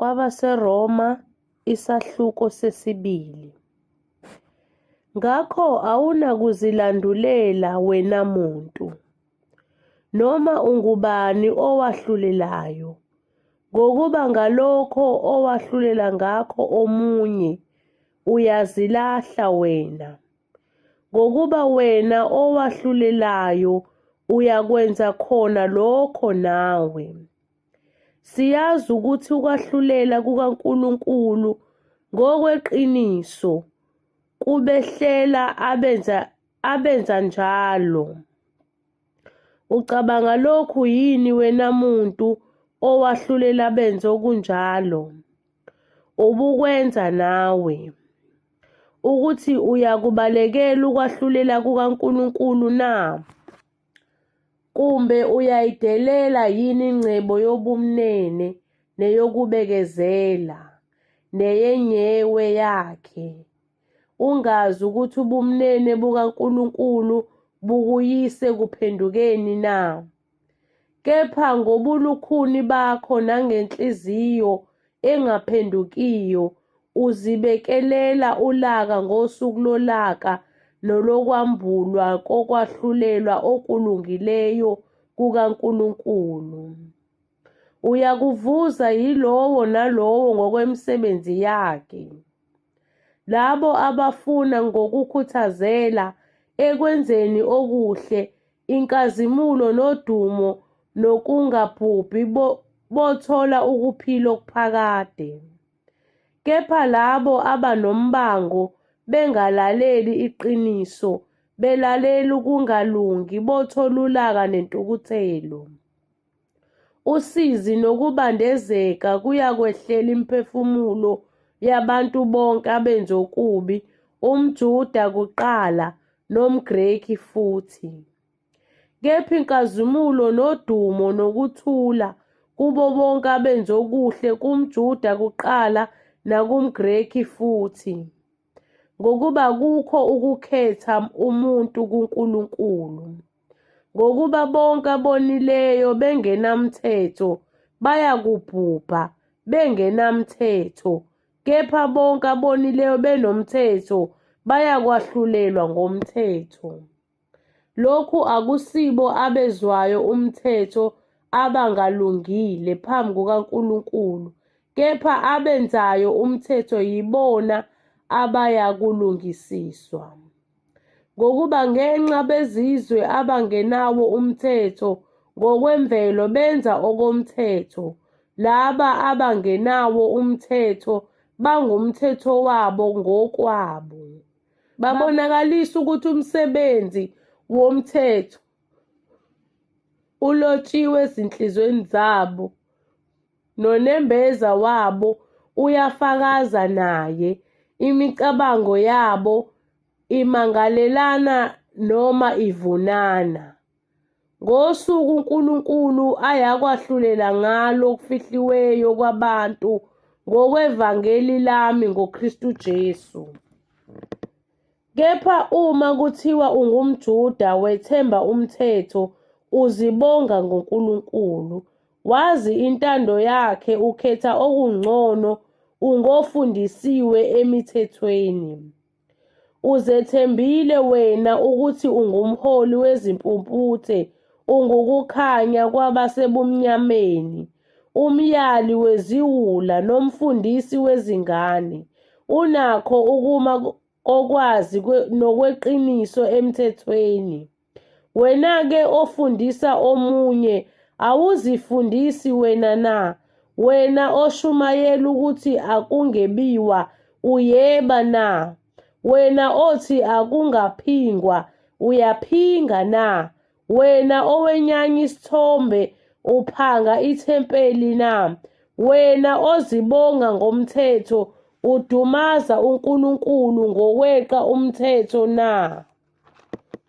KwabaseRoma isahluko sesibili. Ngakho awunakuzilandulela wena muntu, noma ungubani owahlulelayo, ngokuba ngalokho owahlulela ngakho omunye uyazilahla wena, ngokuba wena owahlulelayo uyakwenza khona lokho nawe. Siyazi ukuthi ukwahlulela kukaNkulunkulu ngokweqiniso kubehlela abenza njalo. Ucabanga lokhu yini wena muntu owahlulela benze okunjalo? Ubukwenza nawe, ukuthi uyakubalekela ukwahlulela kukaNkulunkulu na? Kumbe uyayidelela yini ingcebo yobumnene neyokubekezela neyenyewe yakhe, ungazi ukuthi ubumnene bukaNkulunkulu bukuyise kuphendukeni na? Kepha ngobulukhuni bakho nangenhliziyo engaphendukiyo uzibekelela ulaka ngosuku lolaka nolokwambulwa kokwahlulelwa okulungileyo kukaNkulunkulu. Uyakuvuza yilowo nalowo ngokwemisebenzi yakhe. Labo abafuna ngokukhuthazela ekwenzeni okuhle, inkazimulo nodumo nokungabhubhi bothola ukuphila okuphakade. Kepha labo abanombango bengalaleli iqiniso, belalela ukungalungi, bothola ulaka nentukuthelo. Usizi nokubandezeka kuyakwehlela imiphefumulo yabantu bonke abenza okubi, umJuda kuqala nomGreki futhi. Kepha inkazimulo nodumo nokuthula kubo bonke abenza okuhle, kumJuda kuqala nakumGreki futhi, ngokuba kukho ukukhetha umuntu kuNkulunkulu. Ngokuba bonke abonileyo bengenamthetho bayakubhubha bengenamthetho, kepha bonke abonileyo benomthetho bayakwahlulelwa ngomthetho. Lokhu akusibo abezwayo umthetho abangalungile phambi kukaNkulunkulu, kepha abenzayo umthetho yibona abayakulungisiswa. Ngokuba ngenxa bezizwe abangenawo umthetho ngokwemvelo benza okomthetho, laba abangenawo umthetho bangumthetho wabo ngokwabo. Babonakalisa ukuthi umsebenzi womthetho ulotshiwe ezinhliziyweni zabo, nonembeza wabo uyafakaza naye, imicabango yabo imangalelana noma ivunana. Ngosuku uNkulunkulu ayakwahlulela ngalo okufihliweyo kwabantu ngokwevangeli lami ngoKristu Jesu. Kepha uma kuthiwa ungumJuda wethemba umthetho, uzibonga ngoNkulunkulu, wazi intando yakhe, ukhetha okungcono, ungofundisiwe emithethweni. Uzethembile wena ukuthi ungumholi wezimpumputhe, ungukukhanya kwabasebumnyameni, umyali weziwula nomfundisi wezingane, unakho ukuma kokwazi nokweqiniso emthethweni. Wena-ke ofundisa omunye, awuzifundisi wena na? Wena oshumayela ukuthi akungebiwa, uyeba na? Wena othi akungaphingwa, uyaphinga na? Wena owenyanya isithombe, uphanga ithempeli na? Wena ozibonga ngomthetho, udumaza uNkulunkulu ngokweqa umthetho na?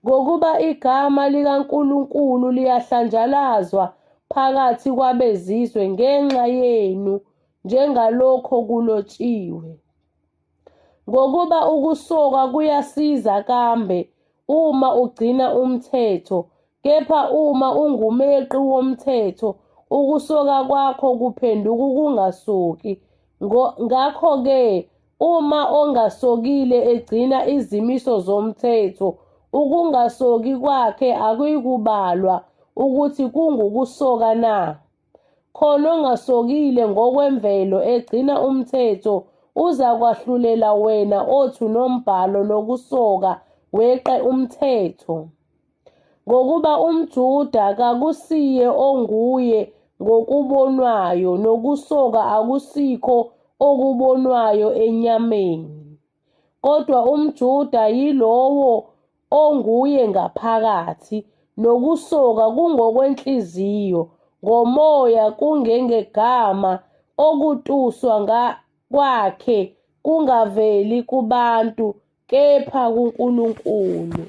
Ngokuba igama likaNkulunkulu liyahlanjalazwa phakathi kwabezizwe ngenxa yenu, njengalokho kulotshiwe. Ngokuba ukusoka kuyasiza kambe uma ugcina umthetho, kepha uma ungumeqi womthetho ukusoka kwakho kuphenduka ukungasoki. Ngakho-ke, uma ongasokile egcina izimiso zomthetho, ukungasoki kwakhe akuyikubalwa ukuthi kungukusoka na. Khona ongasokile ngokwemvelo egcina umthetho uzakwahlulela wena othi unombhalo nokusoka weqe umthetho. Ngokuba umJuda kakusiye onguye ngokubonwayo, nokusoka akusikho okubonwayo enyameni, kodwa umJuda yilowo onguye ngaphakathi, nokusoka kungokwenhliziyo, ngomoya kungengegama, okutuswa kwakhe kungaveli kubantu, kepha kuNkulunkulu.